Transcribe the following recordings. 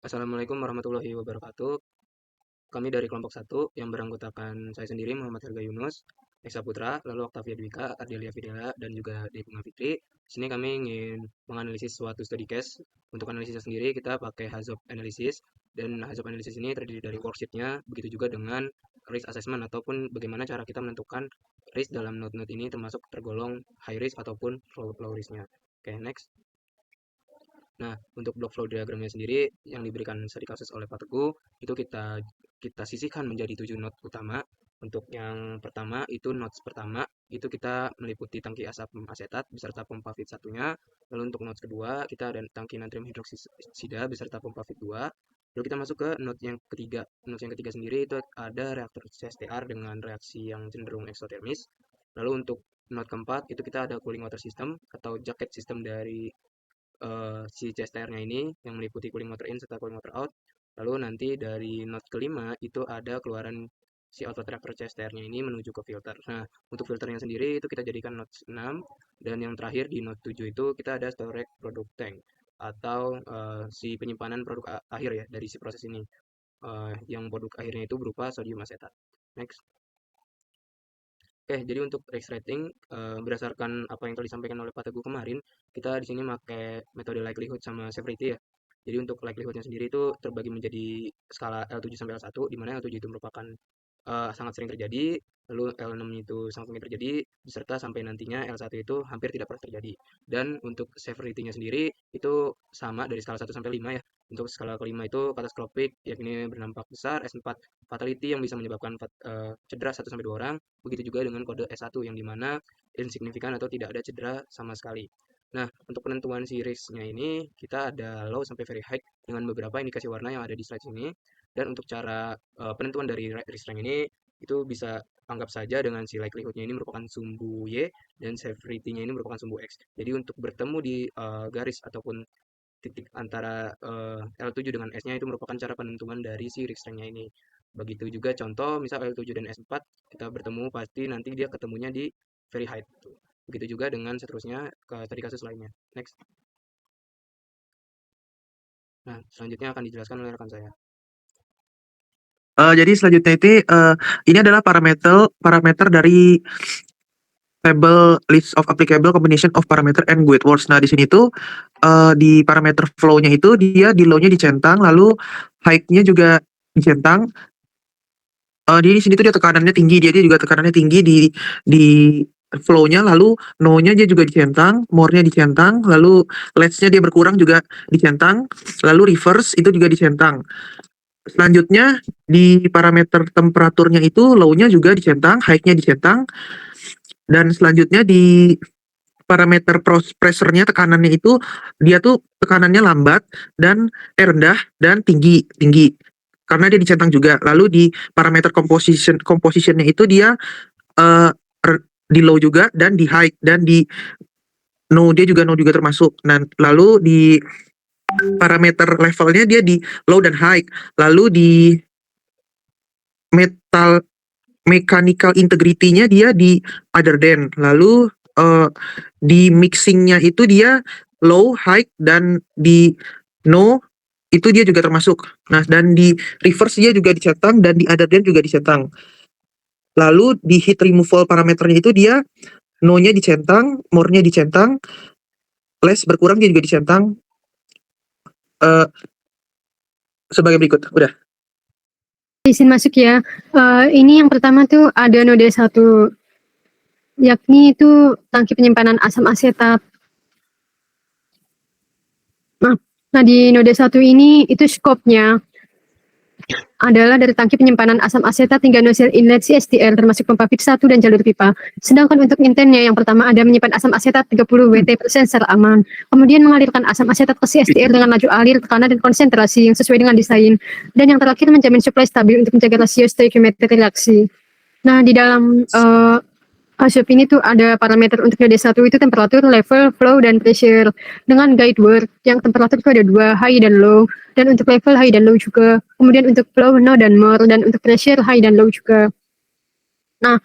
Assalamualaikum warahmatullahi wabarakatuh. Kami dari kelompok satu yang beranggotakan saya sendiri Muhammad Harga Yunus, Esa Putra, lalu Octavia Dwika, Ardelia Fidela, dan juga Depunga Fitri. Di sini kami ingin menganalisis suatu study case. Untuk analisisnya sendiri kita pakai Hazop Analysis, dan Hazop Analysis ini terdiri dari worksheet-nya, begitu juga dengan risk assessment ataupun bagaimana cara kita menentukan risk dalam node-node ini termasuk tergolong high risk ataupun low risk-nya. Oke, next. Nah, untuk block flow diagramnya sendiri yang diberikan study kasus oleh Pak Teguh itu kita sisihkan menjadi 7 node utama. Untuk yang pertama itu nodes pertama itu kita meliputi tangki asap asetat beserta pompa feed satunya. Lalu untuk nodes kedua kita ada tangki natrium hidroksida beserta pompa feed 2. Lalu kita masuk ke node yang ketiga. Node yang ketiga sendiri itu ada reaktor CSTR dengan reaksi yang cenderung eksotermis. Lalu untuk node keempat itu kita ada cooling water system atau jacket system dari si CSTR-nya ini yang meliputi cooling water in serta cooling water out. Lalu nanti dari node kelima itu ada keluaran si outlet reactor CSTR-nya ini menuju ke filter. Nah, untuk filternya sendiri itu kita jadikan node 6 dan yang terakhir di node 7 itu kita ada storage product tank atau si penyimpanan produk akhir ya dari si proses ini. Yang produk akhirnya itu berupa sodium asetat. Next. Oke, jadi untuk risk rating berdasarkan apa yang telah disampaikan oleh Pak Teguh kemarin, kita di sini pakai metode likelihood sama severity ya. Jadi untuk likelihoodnya sendiri itu terbagi menjadi skala L7 sampai L1, di mana L7 itu merupakan sangat sering terjadi, lalu L6 itu sangat mungkin terjadi, beserta sampai nantinya L1 itu hampir tidak pernah terjadi. Dan untuk severity-nya sendiri itu sama dari skala 1 sampai 5 ya. Untuk skala kelima itu catastrophic, yakni berdampak besar, S4 fatality yang bisa menyebabkan cedera 1 sampai 2 orang, begitu juga dengan kode S1 yang dimana insignifikan atau tidak ada cedera sama sekali. Nah, untuk penentuan si risk-nya ini, kita ada low sampai very high dengan beberapa indikasi warna yang ada di slide sini. Dan untuk cara penentuan dari risk rank ini, itu bisa anggap saja dengan si likelihood-nya ini merupakan sumbu Y dan severity-nya ini merupakan sumbu X. Jadi untuk bertemu di garis ataupun titik antara L7 dengan S-nya itu merupakan cara penentuan dari si risk rank-nya ini. Begitu juga contoh, misal L7 dan S4 kita bertemu pasti nanti dia ketemunya di very high. Begitu juga dengan seterusnya ke tadi kasus lainnya. Next. Nah, selanjutnya akan dijelaskan oleh rekan saya. Jadi selanjutnya ini adalah parameter parameter dari table list of applicable combination of parameter and weight words. Nah, di sini tuh di parameter flow-nya itu dia di low-nya dicentang, lalu height-nya juga dicentang. Dia di sini tuh dia tekanannya tinggi, dia juga tekanannya tinggi di flow-nya, lalu no-nya dia juga dicentang, more-nya dicentang, lalu less-nya dia berkurang juga dicentang, lalu reverse itu juga dicentang. Selanjutnya di parameter temperaturnya itu low-nya juga dicentang, high-nya dicentang, dan selanjutnya di parameter pressure-nya tekanannya itu dia tuh tekanannya lambat dan rendah dan tinggi tinggi karena dia dicentang juga. Lalu di parameter compositionnya itu dia uh, di low juga dan di high dan di no dia juga termasuk. Nah, lalu di parameter levelnya dia di low dan high. Lalu di metal mechanical integrity-nya dia di other than. Lalu di mixing-nya itu dia low, high, dan di no itu dia juga termasuk. Nah, dan di reverse dia juga dicentang dan di other than juga dicentang. Lalu di heat removal parameternya itu dia no-nya dicentang, more-nya dicentang, less berkurang dia juga dicentang. Sebagai berikut. Udah. Izin masuk ya. Ini yang pertama tuh ada node 1, yakni itu tangki penyimpanan asam asetat. Nah di node 1 ini itu skopnya adalah dari tangki penyimpanan asam asetat hingga nozzle inlet CSTR termasuk pompa feed 1 dan jalur pipa. Sedangkan untuk intennya yang pertama ada menyimpan asam asetat 30 Wt% secara aman. Kemudian mengalirkan asam asetat ke CSTR dengan laju alir, tekanan, dan konsentrasi yang sesuai dengan desain. Dan yang terakhir menjamin supply stabil untuk menjaga rasio stoichiometrik reaksi. Nah di dalam Hazop ini tuh ada parameter untuk node 1 itu temperatur, level, flow, dan pressure. Dengan guide word yang temperatur itu ada 2, high dan low. Dan untuk level high dan low juga. Kemudian untuk flow no dan more. Dan untuk pressure high dan low juga. Nah,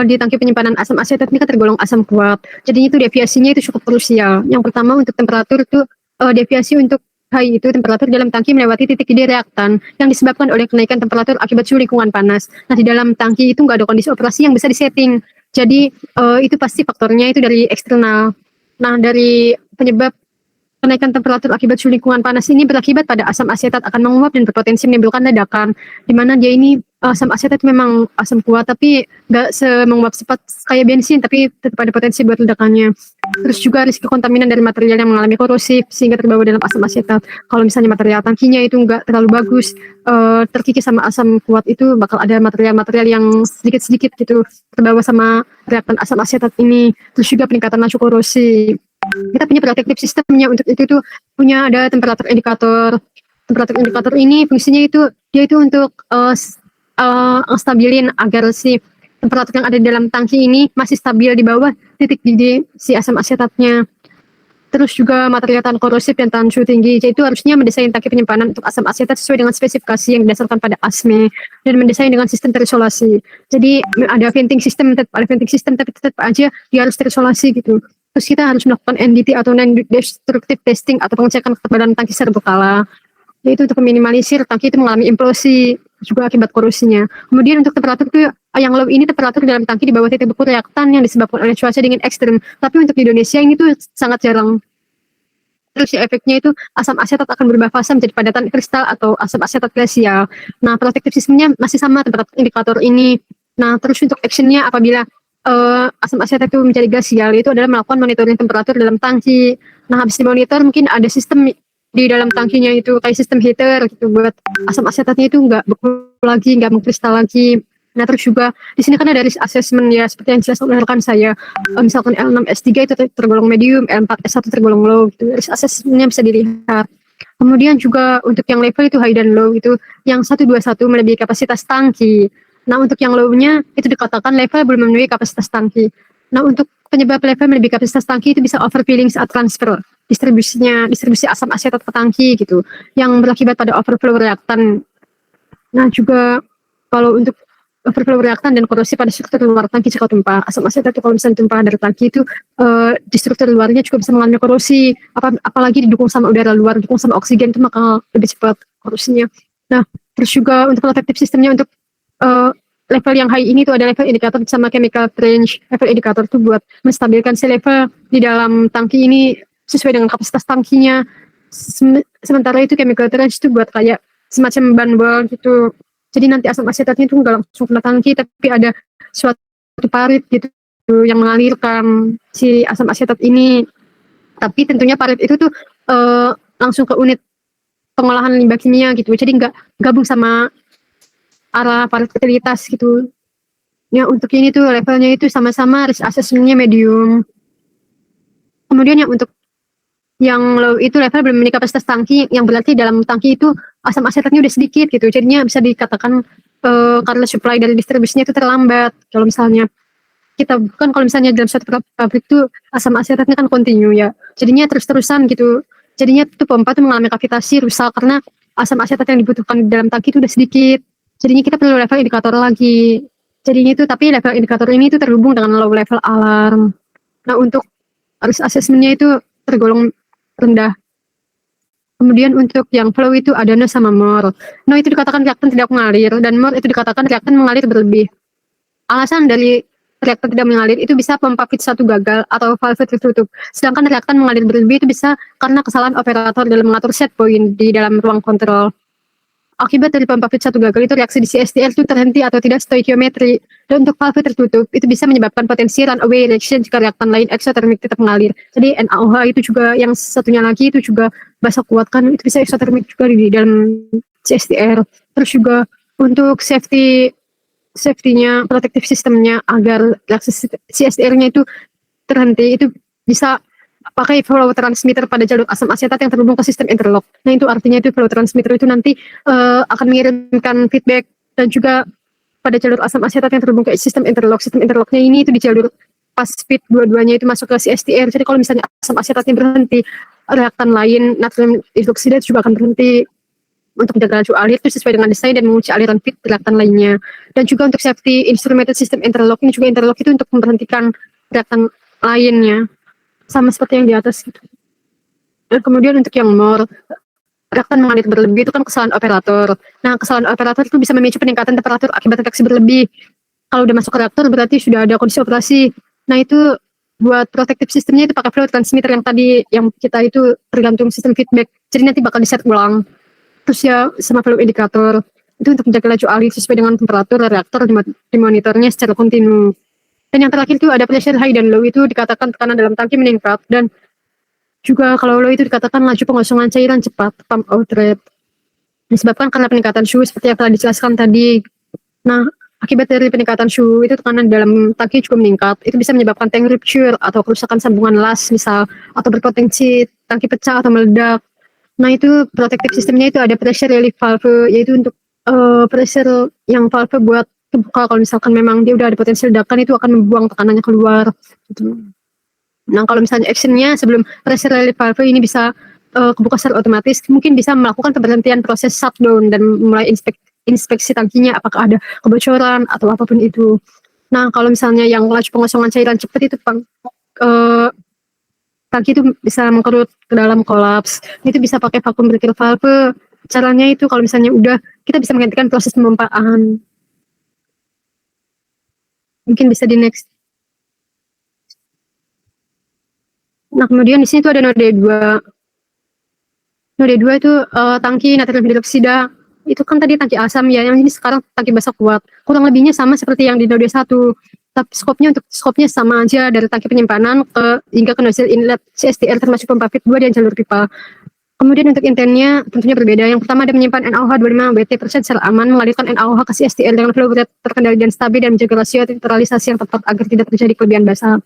di tangki penyimpanan asam asetat ini kan tergolong asam kuat. Jadi itu deviasinya itu cukup krusial. Yang pertama untuk temperatur itu deviasi untuk high itu temperatur dalam tangki melewati titik ide reaktan yang disebabkan oleh kenaikan temperatur akibat suhu lingkungan panas. Nah, di dalam tangki itu nggak ada kondisi operasi yang bisa disetting. Jadi itu pasti faktornya itu dari eksternal. Nah, dari penyebab kenaikan temperatur akibat suhu lingkungan panas ini berakibat pada asam asetat akan menguap dan berpotensi menimbulkan ledakan. Di mana dia ini asam asetat memang asam kuat tapi nggak menguap cepat kayak bensin, tapi tetap ada potensi buat ledakannya. Terus juga risiko kontaminan dari material yang mengalami korosif sehingga terbawa dalam asam asetat. Kalau misalnya material tangkinya itu nggak terlalu bagus, terkikis sama asam kuat, itu bakal ada material-material yang sedikit-sedikit gitu terbawa sama reaktan asam asetat ini. Terus juga peningkatan laju korosi. Kita punya protective sistemnya untuk itu tuh punya ada temperatur indikator. Temperatur indikator ini fungsinya itu dia itu untuk stabilin agar si temperatur yang ada di dalam tangki ini masih stabil di bawah titik didih si asam asetatnya. Terus juga material tahan korosif dan tahan suhu tinggi, yaitu harusnya mendesain tangki penyimpanan untuk asam asetat sesuai dengan spesifikasi yang didasarkan pada ASME dan mendesain dengan sistem terisolasi. Jadi ada venting system, tapi tetap aja dia harus terisolasi gitu. Terus kita harus melakukan NDT atau non-destructive testing atau pengecekan ketebalan tangki secara berkala, yaitu untuk meminimalisir tangki itu mengalami implosi juga akibat korosinya. Kemudian untuk temperatur itu yang low ini temperatur dalam tangki di bawah titik beku reaktan yang disebabkan oleh cuaca dingin ekstrem. Tapi untuk di Indonesia ini tuh sangat jarang. Terus ya efeknya itu asam asetat akan berubah fase menjadi padatan kristal atau asam asetat glasial. Nah, protective sistemnya masih sama temperatur indikator ini. Nah, terus untuk actionnya apabila asam asetat itu menjadi glasial, itu adalah melakukan monitoring temperatur dalam tangki. Nah, habis dimonitor mungkin ada sistem di dalam tangkinya itu kayak sistem heater gitu buat asam asetatnya itu nggak beku lagi, nggak mengkristal lagi. Nah, terus juga di sini kan ada risk assessment ya, seperti yang jelas oleh rekan saya. Misalkan L6 S3 itu tergolong medium, L4 S1 tergolong low gitu. Risk assessment-nya bisa dilihat. Kemudian juga untuk yang level itu high dan low itu yang 121 melebihi kapasitas tangki. Nah, untuk yang low-nya itu dikatakan level belum memenuhi kapasitas tangki. Nah, untuk penyebab level melebihi kapasitas tangki itu bisa overfilling saat transfer distribusi asam asetat ke tangki gitu, yang berakibat pada overflow reaktan. Nah, juga kalau untuk overflow reaktan dan korosi pada struktur luar tangki jika tumpah, asam asetat itu kalau misalnya tumpah dari tangki itu di struktur luarnya juga bisa mengalami korosi, apalagi didukung sama udara luar, didukung sama oksigen, itu maka lebih cepat korosinya. Nah, terus juga untuk protective sistemnya untuk level yang high ini tuh ada level indikator sama chemical range. Level indikator tuh buat menstabilkan si level di dalam tangki ini sesuai dengan kapasitas tangkinya. Sementara itu chemical range itu buat kayak semacam ban bol gitu. Jadi nanti asam asetatnya itu nggak langsung kena tangki, tapi ada suatu parit gitu yang mengalirkan si asam asetat ini. Tapi tentunya parit itu tuh langsung ke unit pengolahan limbah kimia gitu. Jadi nggak gabung sama arah parit fertilitas gitu. Ya, untuk ini tuh levelnya itu sama-sama risk assessment-nya medium. Kemudian yang untuk yang low itu level belum memiliki kapasitas tangki, yang berarti dalam tangki itu asam asetatnya udah sedikit gitu. Jadinya bisa dikatakan karena supply dari distribusinya itu terlambat. Kalau misalnya kita bukan, kalau misalnya dalam suatu pabrik tuh asam asetatnya kan kontinu ya. Jadinya terus-terusan gitu. Jadinya tuh pompa tuh mengalami kavitasi rusak karena asam asetat yang dibutuhkan di dalam tangki itu udah sedikit. Jadinya kita perlu level indikator lagi. Jadinya itu, tapi level indikator ini itu terhubung dengan low level alarm. Nah, untuk risk assessment-nya itu tergolong rendah. Kemudian untuk yang flow itu ada no sama more. No itu dikatakan reaktan tidak mengalir, dan more itu dikatakan reaktan mengalir berlebih. Alasan dari reaktan tidak mengalir itu bisa pompa fit 1 gagal atau valve tertutup. Sedangkan reaktan mengalir berlebih itu bisa karena kesalahan operator dalam mengatur set point di dalam ruang kontrol. Akibat dari pompa fit 1 gagal itu reaksi di CSTR itu terhenti atau tidak stoikiometri. Dan untuk valve tertutup itu bisa menyebabkan potensi runaway reaction jika reaktan lain eksotermik tetap mengalir. Jadi NaOH itu juga yang satunya lagi itu juga basa kuat kan, itu bisa eksotermik juga di dalam CSTR. Terus juga untuk safety-nya, protective systemnya agar reaksi CSTR-nya itu terhenti, itu bisa pakai flow transmitter pada jalur asam asetat yang terhubung ke sistem interlock. Nah, itu artinya itu flow transmitter itu nanti akan mengirimkan feedback dan juga pada jalur asam asetat yang terhubung ke sistem interlock. Sistem interlocknya ini itu di jalur pas feed dua-duanya itu masuk ke CSTR. Jadi kalau misalnya asam asetatnya berhenti, reaktan lain natrium hidroksida juga akan berhenti untuk menjaga laju alir itu sesuai dengan desain dan mengunci aliran feed reaktan lainnya. Dan juga untuk safety instrumented system interlock, ini juga interlock itu untuk memberhentikan reaktan lainnya. Sama seperti yang di atas gitu. Dan kemudian untuk yang more reaktan mengalir berlebih itu kan kesalahan operator. Nah, kesalahan operator itu bisa memicu peningkatan temperatur akibat reaksi berlebih. Kalau udah masuk ke reaktor berarti sudah ada kondisi operasi. Nah, itu buat protective sistemnya itu pakai flow transmitter yang tadi yang kita itu tergantung sistem feedback. Jadi nanti bakal di-set ulang. Terus ya sama flow indikator. Itu untuk menjaga laju alih sesuai dengan temperatur reaktor di monitornya secara kontinu. Dan yang terakhir itu ada pressure high dan low, itu dikatakan tekanan dalam tangki meningkat, dan juga kalau low itu dikatakan laju pengosongan cairan cepat, pump out rate. Disebabkan karena peningkatan suhu seperti yang telah dijelaskan tadi. Nah, akibat dari peningkatan suhu itu tekanan dalam tangki juga meningkat. Itu bisa menyebabkan tank rupture atau kerusakan sambungan las misal, atau berpotensi tangki pecah atau meledak. Nah, itu protective sistemnya itu ada pressure relief valve, yaitu untuk pressure yang valve buat kebuka kalau misalkan memang dia udah ada potensi ledakan, itu akan membuang tekanannya keluar gitu. Nah, kalau misalnya actionnya sebelum pressure relief valve ini bisa kebuka secara otomatis, mungkin bisa melakukan pemberhentian proses shutdown dan mulai inspeksi tangkinya apakah ada kebocoran atau apapun itu. Nah, kalau misalnya yang laju pengosongan cairan cepat itu tangki itu bisa mengkerut ke dalam kolaps. Itu bisa pakai vacuum breaker valve. Caranya itu kalau misalnya udah, kita bisa menghentikan proses pemompaan. Mungkin bisa di next. Nah, kemudian di sini tuh ada node 2. Node 2 itu tangki natrium hidroksida. Itu kan tadi tangki asam ya, yang ini sekarang tangki basah kuat. Kurang lebihnya sama seperti yang di node 1. Tapi skopnya sama aja dari tangki penyimpanan hingga ke nozzle inlet CSTR termasuk pompa fit 2 dan jalur pipa. Kemudian untuk intennya tentunya berbeda. Yang pertama ada menyimpan NaOH 25 Bt% secara aman, mengalirkan NaOH ke CSTL dengan flow rate terkendali dan stabil, dan menjaga rasio neutralisasi yang tepat agar tidak terjadi kelebihan basah.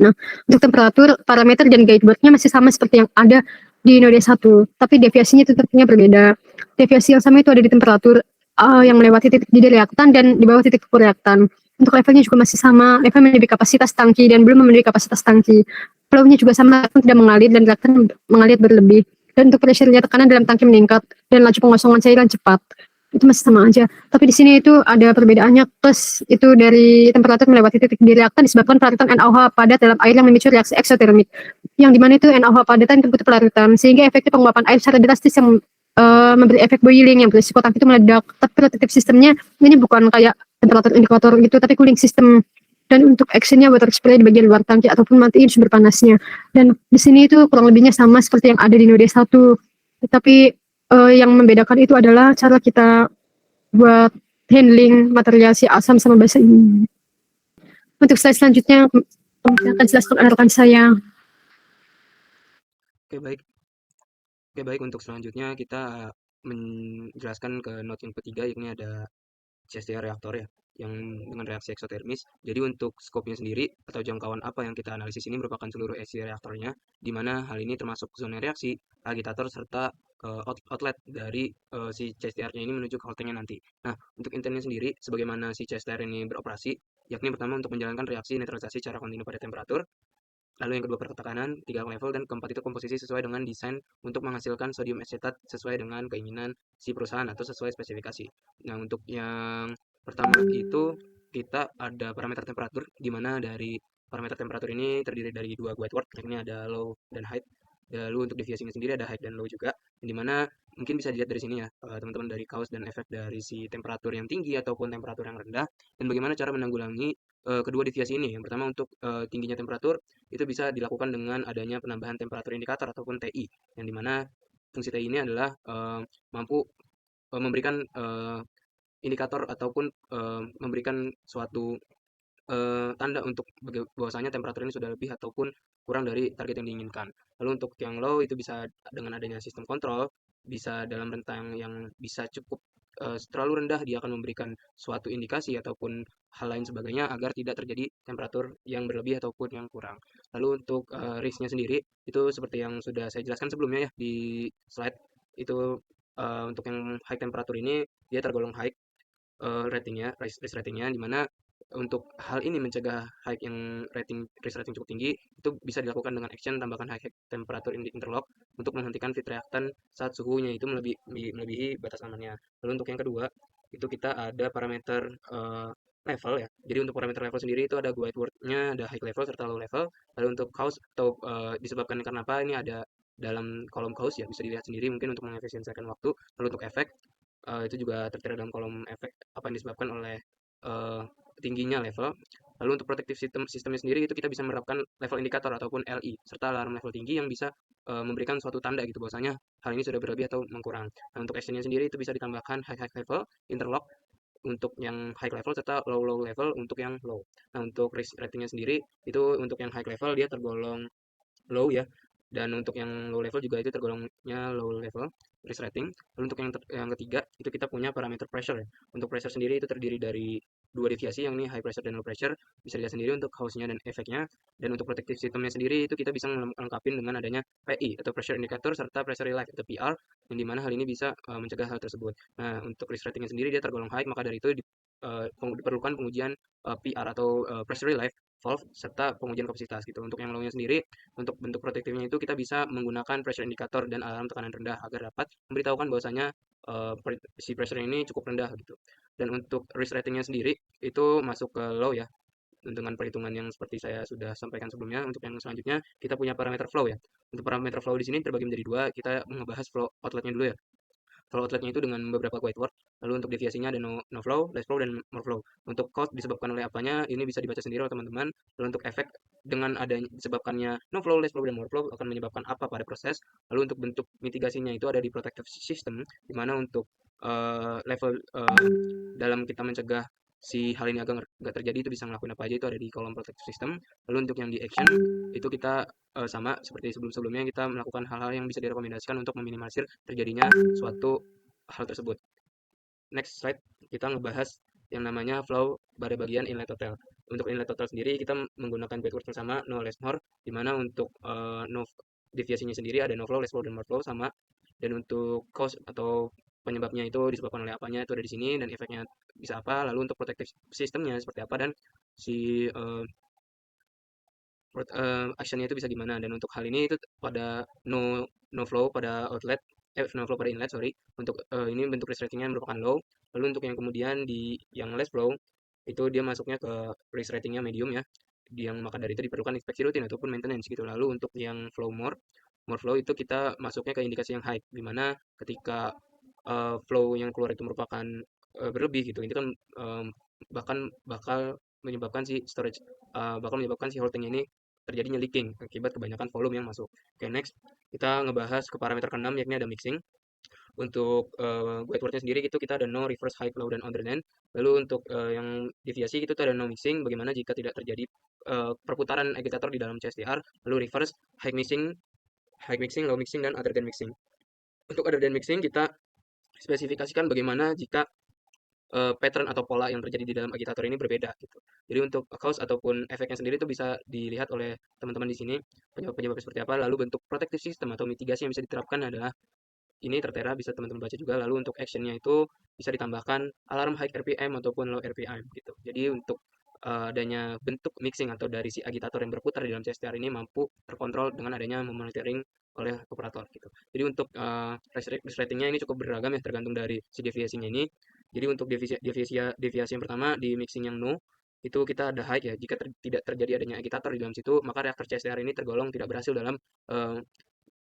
Nah, untuk temperatur, parameter dan guideboardnya masih sama seperti yang ada di node 1, tapi deviasinya tentunya berbeda. Deviasi yang sama itu ada di temperatur yang melewati titik didih reaktan dan di bawah titik kukur reaktan. Untuk levelnya juga masih sama, level melebihi kapasitas tangki dan belum memenuhi kapasitas tangki. Flow-nya juga sama, reaktan tidak mengalir dan reaktan mengalir berlebih. Dan untuk pressure-nya, tekanan dalam tangki meningkat dan laju pengosongan cairan cepat. Itu masih sama aja. Tapi di sini itu ada perbedaannya, plus itu dari temperatur melewati titik di reaktan disebabkan pelaritan NaOH padat dalam air yang memicu reaksi eksotermik. Yang dimana itu NaOH padatan butuh pelaritan, sehingga efektif penguapan air secara drastis yang memberi efek boiling yang berisiko tangki itu meledak. Tapi protective sistemnya ini bukan kayak temperatur indikator gitu, tapi cooling system. Dan untuk actionnya water spray di bagian luar tangki ataupun matiin sumber panasnya. Dan di sini itu kurang lebihnya sama seperti yang ada di node 1. Tetapi yang membedakan itu adalah cara kita buat handling material si asam sama basa ini. Untuk slide selanjutnya, saya akan jelaskan rekan saya. Oke, baik. Oke, baik. Untuk selanjutnya kita menjelaskan ke note yang ketiga, yakni ada CSTR reaktor ya, yang dengan reaksi eksotermis. Jadi untuk skopnya sendiri atau jangkauan apa yang kita analisis ini merupakan seluruh isi reaktornya, di mana hal ini termasuk zona reaksi, agitator, serta outlet dari si CSTR-nya ini menuju ke holtengnya nanti. Nah, untuk intentnya sendiri, sebagaimana si CSTR ini beroperasi, yakni pertama untuk menjalankan reaksi neutralisasi secara kontinu pada temperatur, lalu yang kedua pertekanan, 3 level, dan keempat itu komposisi sesuai dengan desain untuk menghasilkan sodium asetat sesuai dengan keinginan si perusahaan atau sesuai spesifikasi. Nah, untuk yang pertama itu kita ada parameter temperatur, di mana dari parameter temperatur ini terdiri dari dua guide word, yakni ada low dan height. Lalu untuk deviasinya sendiri ada height dan low juga, di mana mungkin bisa dilihat dari sini ya, teman-teman, dari cause dan efek dari si temperatur yang tinggi ataupun temperatur yang rendah, dan bagaimana cara menanggulangi kedua deviasi ini. Yang pertama untuk tingginya temperatur itu bisa dilakukan dengan adanya penambahan temperatur indikator ataupun TI, yang dimana fungsi TI ini adalah mampu memberikan indikator ataupun memberikan suatu tanda untuk bahwasanya temperatur ini sudah lebih ataupun kurang dari target yang diinginkan. Lalu untuk yang low itu bisa dengan adanya sistem kontrol, bisa dalam rentang yang bisa cukup terlalu rendah, dia akan memberikan suatu indikasi ataupun hal lain sebagainya agar tidak terjadi temperatur yang berlebih ataupun yang kurang. Lalu untuk risknya sendiri itu seperti yang sudah saya jelaskan sebelumnya ya di slide itu, untuk yang high temperatur ini dia tergolong high ratingnya, risk ratingnya, di mana untuk hal ini mencegah high yang risk rating cukup tinggi, itu bisa dilakukan dengan action tambahkan high temperature interlock untuk menghentikan feed reactant saat suhunya itu melebihi batas amannya. Lalu untuk yang kedua, itu kita ada parameter level ya. Jadi untuk parameter level sendiri itu ada guide word-nya, ada high level serta low level. Lalu untuk cause atau disebabkan karena apa, ini ada dalam kolom cause ya, bisa dilihat sendiri mungkin untuk mengefisiensikan waktu. Lalu untuk efek, itu juga tertera dalam kolom efek apa yang disebabkan oleh tingginya level. Lalu untuk protective sistemnya sendiri itu kita bisa menerapkan level indikator ataupun LI serta alarm level tinggi yang bisa memberikan suatu tanda gitu bahwasanya hal ini sudah berlebih atau mengkurang. Nah, untuk actionnya sendiri itu bisa ditambahkan high level, interlock untuk yang high level serta low level untuk yang low. Nah, untuk risk ratingnya sendiri itu untuk yang high level dia tergolong low ya. Dan untuk yang low level juga itu tergolongnya low level risk rating. Lalu untuk yang ketiga itu kita punya parameter pressure ya. Untuk pressure sendiri itu terdiri dari dua deviasi yang ini high pressure dan low pressure. Bisa dilihat sendiri untuk cause-nya dan efeknya. Dan untuk protective systemnya sendiri itu kita bisa melengkapi dengan adanya PI atau pressure indicator serta pressure relief atau PR yang dimana hal ini bisa mencegah hal tersebut. Nah, untuk risk ratingnya sendiri dia tergolong high, maka dari itu diperlukan pengujian PR atau pressure relief valve serta pengujian kapasitas gitu. Untuk yang low-nya sendiri, untuk bentuk protektifnya itu kita bisa menggunakan pressure indicator dan alarm tekanan rendah agar dapat memberitahukan bahwasanya si pressure ini cukup rendah gitu. Dan untuk risk ratingnya sendiri itu masuk ke low ya. Dengan perhitungan yang seperti saya sudah sampaikan sebelumnya. Untuk yang selanjutnya kita punya parameter flow ya. Untuk parameter flow di sini terbagi menjadi dua. Kita membahas flow outletnya dulu ya. Flow outletnya itu dengan beberapa guide word. Lalu untuk deviasinya ada no flow, less flow, dan more flow. Untuk cause disebabkan oleh apanya, ini bisa dibaca sendiri oleh teman-teman. Lalu untuk efek dengan adanya disebabkannya no flow, less flow, dan more flow akan menyebabkan apa pada proses. Lalu untuk bentuk mitigasinya itu ada di protective system, di mana untuk level dalam kita mencegah si hal ini agar nggak terjadi itu bisa ngelakuin apa aja itu ada di kolom protective system. Lalu untuk yang di action itu kita sama seperti sebelum-sebelumnya kita melakukan hal-hal yang bisa direkomendasikan untuk meminimalisir terjadinya suatu hal tersebut. Next slide, kita ngebahas yang namanya flow pada bagian inlet total. Untuk inlet total sendiri kita menggunakan keyword yang sama, no less more, di mana untuk no deviasinya sendiri ada no flow, less flow, dan more flow sama. Dan untuk cause atau penyebabnya itu disebabkan oleh apanya itu ada di sini dan efeknya bisa apa. Lalu untuk protective systemnya seperti apa dan si actionnya itu bisa gimana. Dan untuk hal ini itu pada no flow pada outlet no flow pada inlet sorry. Untuk ini bentuk risk ratingnya merupakan low. Lalu untuk yang kemudian di yang less flow itu dia masuknya ke risk ratingnya medium ya, yang maka dari itu diperlukan inspeksi rutin ataupun maintenance gitu. Lalu untuk yang flow more flow itu kita masuknya ke indikasi yang high, dimana ketika flow yang keluar itu merupakan berlebih gitu, ini kan bahkan bakal menyebabkan si storage bakal menyebabkan si holdingnya ini terjadinya leaking akibat kebanyakan volume yang masuk. Oke, next kita ngebahas ke parameter ke-6 yakni ada mixing. Untuk guide word-nya sendiri itu kita ada no, reverse, high, low, dan other than. Lalu untuk yang deviasi itu ada no mixing, bagaimana jika tidak terjadi perputaran agitator di dalam CSTR. Lalu reverse, high mixing, low mixing, dan other than mixing. Untuk other than mixing kita spesifikasikan bagaimana jika pattern atau pola yang terjadi di dalam agitator ini berbeda gitu. Jadi untuk cause ataupun efeknya sendiri itu bisa dilihat oleh teman-teman di sini penyebab-penyebab seperti apa. Lalu bentuk protective system atau mitigasi yang bisa diterapkan adalah ini tertera, bisa teman-teman baca juga. Lalu untuk actionnya itu bisa ditambahkan alarm high RPM ataupun low RPM gitu. Jadi untuk adanya bentuk mixing atau dari si agitator yang berputar di dalam CSTR ini mampu terkontrol dengan adanya monitoring oleh operator gitu. Jadi untuk risk ratingnya ini cukup beragam ya tergantung dari si deviasinya ini. Jadi untuk deviasi yang pertama di mixing yang no itu kita ada high ya. Jika tidak terjadi adanya agitator di dalam situ, maka reaktor CSTR ini tergolong tidak berhasil dalam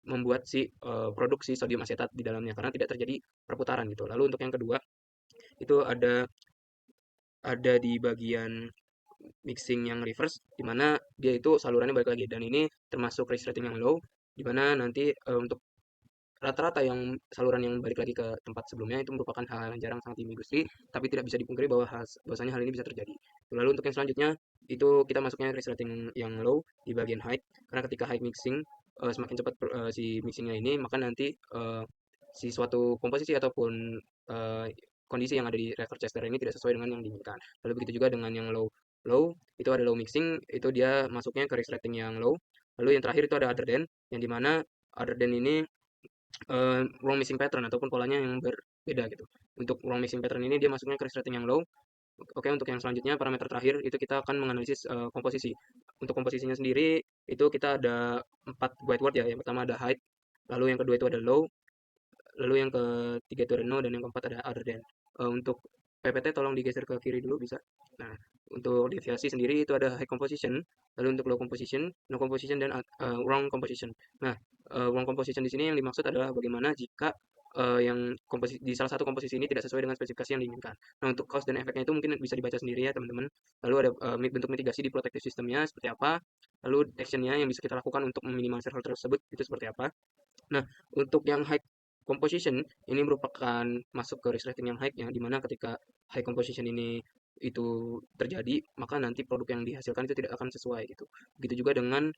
membuat si produksi sodium asetat di dalamnya karena tidak terjadi perputaran gitu. Lalu untuk yang kedua itu ada di bagian mixing yang reverse di mana dia itu salurannya balik lagi dan ini termasuk risk rating yang low di mana nanti untuk rata-rata yang saluran yang balik lagi ke tempat sebelumnya itu merupakan hal yang jarang sangat di industri, tapi tidak bisa dipungkiri bahwasanya hal ini bisa terjadi. Lalu untuk yang selanjutnya itu kita masuknya risk rating yang low di bagian high karena ketika high mixing semakin cepat si mixingnya ini maka nanti si suatu komposisi ataupun kondisi yang ada di reaktor Chester ini tidak sesuai dengan yang diinginkan. Lalu begitu juga dengan yang low itu ada low mixing itu dia masuknya ke risk rating yang low. Lalu yang terakhir itu ada other than yang dimana other than ini wrong mixing pattern ataupun polanya yang berbeda gitu. Untuk wrong mixing pattern ini dia masuknya ke risk rating yang low. Oke, untuk yang selanjutnya parameter terakhir itu kita akan menganalisis komposisi. Untuk komposisinya sendiri itu kita ada 4 guide word ya. Yang pertama ada height, lalu yang kedua itu ada low, lalu yang ketiga itu ada no, dan yang keempat ada other than. Untuk PPT tolong digeser ke kiri dulu bisa. Nah, Untuk deviasi sendiri itu ada high composition, lalu untuk low composition, no composition, dan wrong composition. Nah, wrong composition di sini yang dimaksud adalah bagaimana jika yang di salah satu komposisi ini tidak sesuai dengan spesifikasi yang diinginkan. Nah, untuk cause dan efeknya itu mungkin bisa dibaca sendiri ya teman-teman. Lalu ada bentuk mitigasi di protective systemnya seperti apa, lalu actionnya yang bisa kita lakukan untuk meminimalisir hal tersebut itu seperti apa. Nah, untuk yang high composition ini merupakan masuk ke risk rating yang high, yang dimana ketika high composition ini itu terjadi, maka nanti produk yang dihasilkan itu tidak akan sesuai gitu. Begitu juga dengan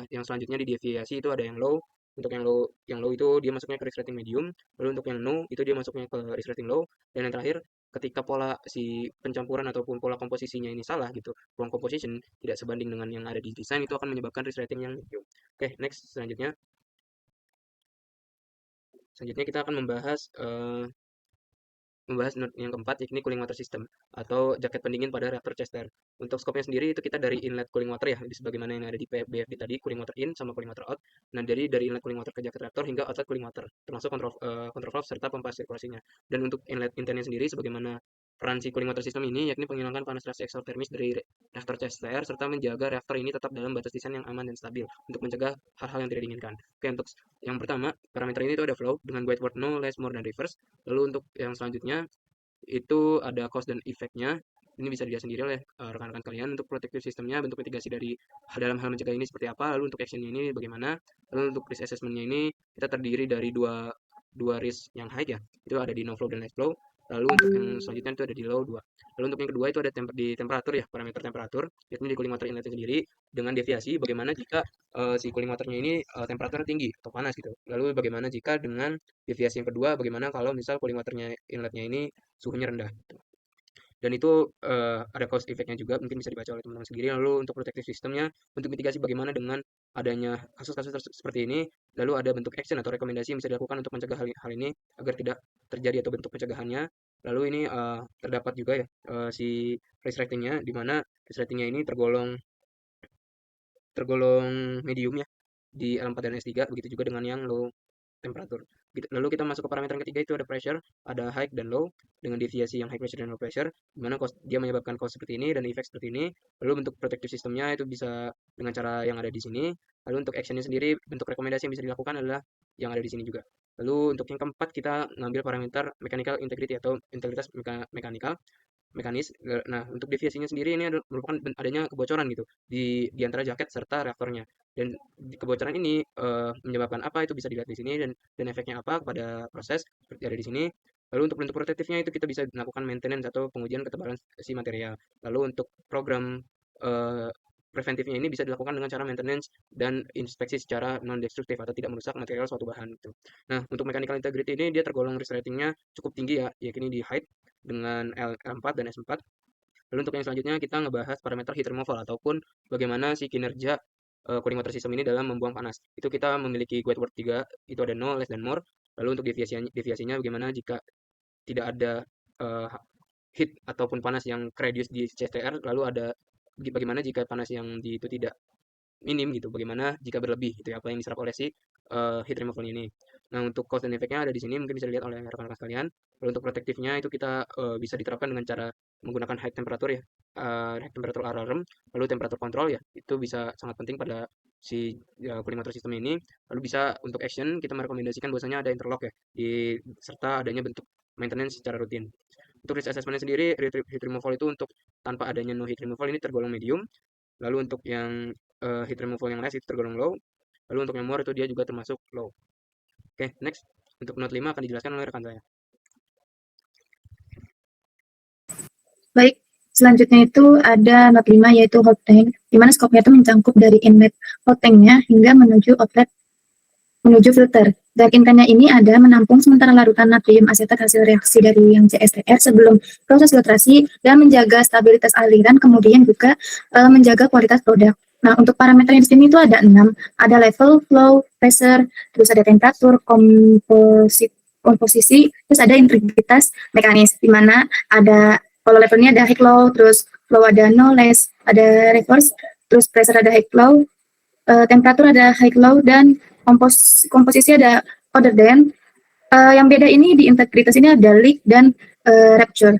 yang selanjutnya di deviasi itu ada yang low. Untuk yang low itu dia masuknya ke risk rating medium, lalu untuk yang no itu dia masuknya ke risk rating low, dan yang terakhir ketika pola si pencampuran ataupun pola komposisinya ini salah gitu, wrong composition tidak sebanding dengan yang ada di desain, itu akan menyebabkan risk rating yang medium. Oke, next selanjutnya. Selanjutnya kita akan membahas note yang keempat, yakni cooling water system atau jaket pendingin pada reaktor Chester. Untuk scope-nya sendiri itu kita dari inlet cooling water ya, sebagaimana yang ada di BFD tadi, cooling water in sama cooling water out. Nah, dari inlet cooling water ke jaket reaktor hingga outlet cooling water, termasuk kontrol valve serta pompa sirkulasinya. Dan untuk inlet internnya sendiri, sebagaimana peran si cooling water system ini yakni menghilangkan panas reaksi eksotermis dari reaktor Chester serta menjaga reaktor ini tetap dalam batas desain yang aman dan stabil untuk mencegah hal-hal yang tidak diinginkan. Oke, untuk yang pertama, parameter ini itu ada flow dengan guide word no less more than reverse. Lalu untuk yang selanjutnya itu ada cause dan effect-nya. Ini bisa dilihat sendiri oleh rekan-rekan kalian. Untuk protective systemnya, bentuk mitigasi dalam hal mencegah ini seperti apa. Lalu untuk action-nya ini bagaimana. Lalu untuk risk assessment-nya ini kita terdiri dari dua risk yang high ya. Itu ada di no flow dan less flow. Lalu untuk yang selanjutnya itu ada di low 2. Lalu untuk yang kedua itu ada di temperatur ya, parameter temperatur, yakni di cooling water inlet sendiri dengan deviasi bagaimana jika si cooling waternya ini temperaturnya tinggi atau panas gitu. Lalu bagaimana jika dengan deviasi yang kedua, bagaimana kalau misal cooling waternya inletnya ini suhunya rendah gitu. Dan itu ada cause effect-nya juga, mungkin bisa dibaca oleh teman-teman sendiri. Lalu untuk protective systemnya, untuk mitigasi bagaimana dengan adanya kasus-kasus seperti ini, lalu ada bentuk action atau rekomendasi yang bisa dilakukan untuk mencegah hal ini agar tidak terjadi atau bentuk pencegahannya. Lalu ini terdapat juga ya si risk rating-nya, di mana risk rating-nya ini tergolong medium ya di L4 dan S3, begitu juga dengan yang low temperatur. Lalu kita masuk ke parameter yang ketiga, itu ada pressure, ada high dan low dengan deviasi yang high pressure dan low pressure, di mana dia menyebabkan cause seperti ini dan effect seperti ini. Lalu bentuk protective systemnya itu bisa dengan cara yang ada di sini. Lalu untuk actionnya sendiri, bentuk rekomendasi yang bisa dilakukan adalah yang ada di sini juga. Lalu untuk yang keempat kita ngambil parameter mechanical integrity atau integritas mekanis. Nah, untuk deviasinya sendiri ini merupakan adanya kebocoran gitu di antara jaket serta reaktornya. Dan kebocoran ini menyebabkan apa itu bisa dilihat di sini, dan efeknya apa kepada proses seperti ada di sini. Lalu untuk bentuk protektifnya itu kita bisa melakukan maintenance atau pengujian ketebalan si material. Lalu untuk program preventifnya ini bisa dilakukan dengan cara maintenance dan inspeksi secara non-destruktif atau tidak merusak material suatu bahan itu. Nah, untuk mechanical integrity ini dia tergolong risk ratingnya cukup tinggi ya, yakni di height dengan L4 dan S4. Lalu untuk yang selanjutnya kita ngebahas parameter heat removal ataupun bagaimana si kinerja cooling water system ini dalam membuang panas. Itu kita memiliki guide word 3, itu ada no, less, dan more. Lalu untuk deviasinya bagaimana jika tidak ada heat ataupun panas yang reduce di CTR, lalu ada bagaimana jika panas yang itu tidak minim gitu, bagaimana jika berlebih gitu ya, apa yang diserap oleh si heat removal ini. Nah, untuk cause dan effect-nya ada di sini, mungkin bisa dilihat oleh rekan-rekan sekalian. Lalu untuk protektifnya itu kita bisa diterapkan dengan cara menggunakan high temperature ya, high temperature alarm, lalu temperature control ya, itu bisa sangat penting pada si cooling water system ini. Lalu bisa untuk action kita merekomendasikan bahwasanya ada interlock ya, serta adanya bentuk maintenance secara rutin. Untuk risk assessment sendiri, heat removal itu untuk tanpa adanya no heat removal ini tergolong medium. Lalu untuk yang heat removal yang less itu tergolong low. Lalu untuk yang more itu dia juga termasuk low. Oke, next. Untuk note 5 akan dijelaskan oleh rekan saya. Baik, selanjutnya itu ada note 5 yaitu hot tank, di mana skopnya itu mencangkup dari inlet hot tanknya hingga menuju outlet menuju filter. Dan intentnya ini ada menampung sementara larutan natrium asetat hasil reaksi dari yang CSTR sebelum proses filtrasi dan menjaga stabilitas aliran, kemudian juga menjaga kualitas produk. Nah, untuk parameter yang di sini itu ada 6, ada level, flow, pressure, terus ada temperatur, komposisi, terus ada integritas mekanis, di mana ada kalau levelnya ada high low, terus flow ada no less, ada reverse, terus pressure ada high low, temperatur ada high low, dan komposisi ada other than. Yang beda ini di integritas ini ada leak dan rupture.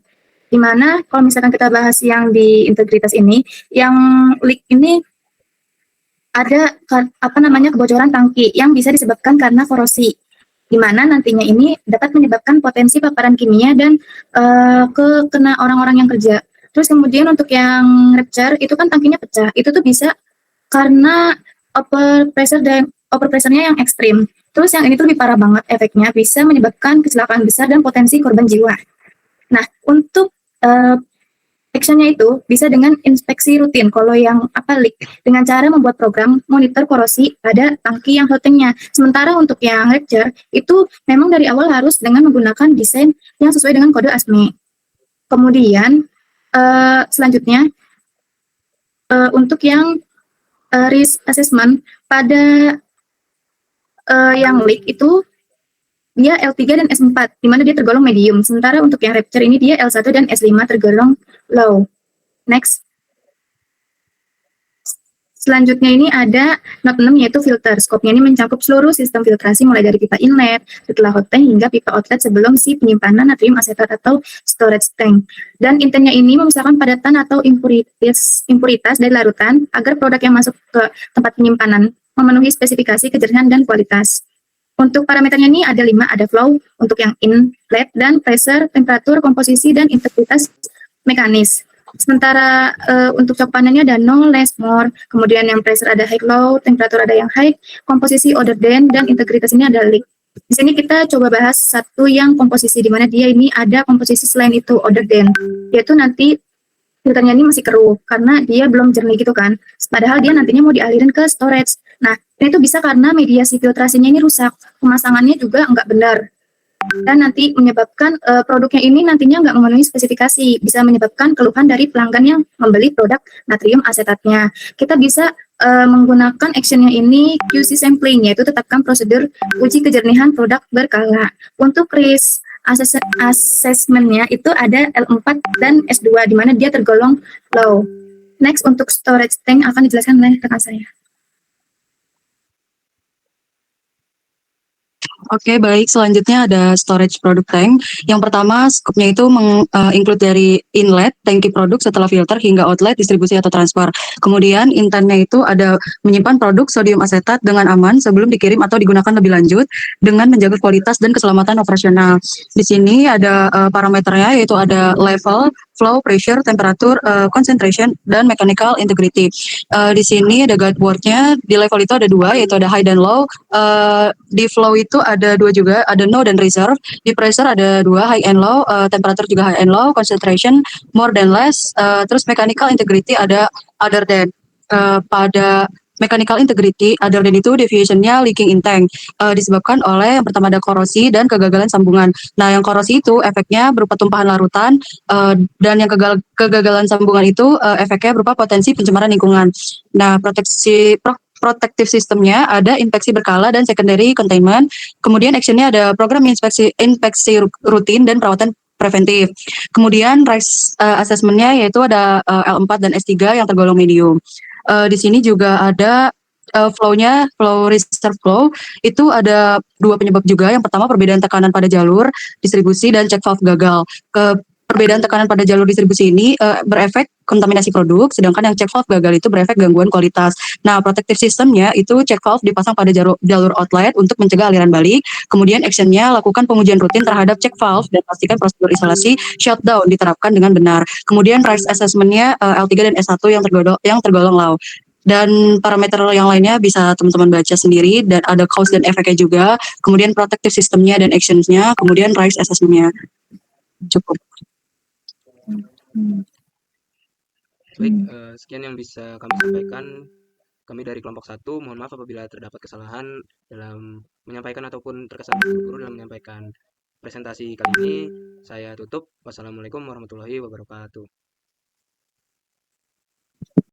Dimana kalau misalkan kita bahas yang di integritas ini, yang leak ini ada kebocoran tangki yang bisa disebabkan karena korosi, di mana nantinya ini dapat menyebabkan potensi paparan kimia dan kena orang-orang yang kerja. Terus kemudian untuk yang rupture itu kan tangkinya pecah, itu tuh bisa karena overpressure-nya yang ekstrim. Terus yang ini tuh lebih parah banget efeknya, bisa menyebabkan kecelakaan besar dan potensi korban jiwa. Nah, untuk actionnya itu bisa dengan inspeksi rutin. Kalau yang leak dengan cara membuat program monitor korosi pada tangki yang holdingnya. Sementara untuk yang rupture itu memang dari awal harus dengan menggunakan desain yang sesuai dengan kode ASME. Kemudian selanjutnya untuk yang risk assessment pada yang leak itu dia L3 dan S4, di mana dia tergolong medium. Sementara untuk yang rupture ini dia L1 dan S5 tergolong low. Next. Selanjutnya ini ada note 6 yaitu filter. Skopnya ini mencakup seluruh sistem filtrasi mulai dari pipa inlet, setelah hot tank hingga pipa outlet sebelum si penyimpanan natrium asetat atau storage tank. Dan intentnya ini memisahkan padatan atau impuritas dari larutan agar produk yang masuk ke tempat penyimpanan memenuhi spesifikasi kejernihan dan kualitas. Untuk parameternya ini ada 5, ada flow untuk yang inlet dan pressure, temperatur, komposisi, dan integritas mekanis. Sementara untuk cok panennya ada no, less, more. Kemudian yang pressure ada high, low, temperatur ada yang high, komposisi other than, dan integritas ini ada leak. Di sini kita coba bahas satu yang komposisi, di mana dia ini ada komposisi selain itu other than, yaitu nanti filternya ini masih keruh karena dia belum jernih gitu kan. Padahal dia nantinya mau dialirin ke storage. Nah, ini tuh bisa karena mediasi filtrasinya ini rusak, pemasangannya juga nggak benar. Dan nanti menyebabkan produknya ini nantinya nggak memenuhi spesifikasi, bisa menyebabkan keluhan dari pelanggan yang membeli produk natrium asetatnya. Kita bisa menggunakan actionnya ini QC sampling, yaitu tetapkan prosedur uji kejernihan produk berkala. Untuk risk assessment-nya itu ada L4 dan S2, di mana dia tergolong low. Next, untuk storage tank akan dijelaskan oleh rekan saya. Oke, baik. Selanjutnya ada storage product tank. Yang pertama, skopnya itu include dari inlet, tangki produk setelah filter hingga outlet, distribusi atau transfer. Kemudian intentnya itu ada menyimpan produk sodium asetat dengan aman sebelum dikirim atau digunakan lebih lanjut dengan menjaga kualitas dan keselamatan operasional. Di sini ada parameternya yaitu ada level, flow, pressure, temperatur, concentration, dan mechanical integrity. Di sini ada guideboardnya. Di level itu ada 2, yaitu ada high dan low. Di flow itu ada 2 juga, ada no dan reserve. Di pressure ada 2, high and low. Temperatur juga high and low. Concentration more than less. Terus mechanical integrity ada other than. Pada mechanical integrity, other than itu deviation-nya leaking in tank. Disebabkan oleh yang pertama ada korosi dan kegagalan sambungan. Nah, yang korosi itu efeknya berupa tumpahan larutan, dan yang kegagalan sambungan itu efeknya berupa potensi pencemaran lingkungan. Nah, protective systemnya ada inspeksi berkala dan secondary containment. Kemudian actionnya ada program inspeksi rutin dan perawatan preventif. Kemudian risk assessment-nya yaitu ada L4 dan S3 yang tergolong medium. Di sini juga ada flow-nya, flow reserve flow, itu ada 2 penyebab juga. Yang pertama perbedaan tekanan pada jalur distribusi dan check valve gagal. Perbedaan tekanan pada jalur distribusi ini berefek kontaminasi produk, sedangkan yang check valve gagal itu berefek gangguan kualitas. Nah, protective systemnya itu check valve dipasang pada jalur outlet untuk mencegah aliran balik. Kemudian actionnya lakukan pengujian rutin terhadap check valve dan pastikan prosedur isolasi shutdown diterapkan dengan benar. Kemudian risk assessment-nya L3 dan S1 yang tergolong low. Dan parameter yang lainnya bisa teman-teman baca sendiri, dan ada cause dan efeknya juga, kemudian protective systemnya dan actions-nya, kemudian risk assessment-nya. Cukup. Baik, sekian yang bisa kami sampaikan. Kami dari kelompok 1, mohon maaf apabila terdapat kesalahan dalam menyampaikan ataupun terkesan terburu-buru dalam menyampaikan presentasi kali ini. Saya tutup. Wassalamualaikum warahmatullahi wabarakatuh.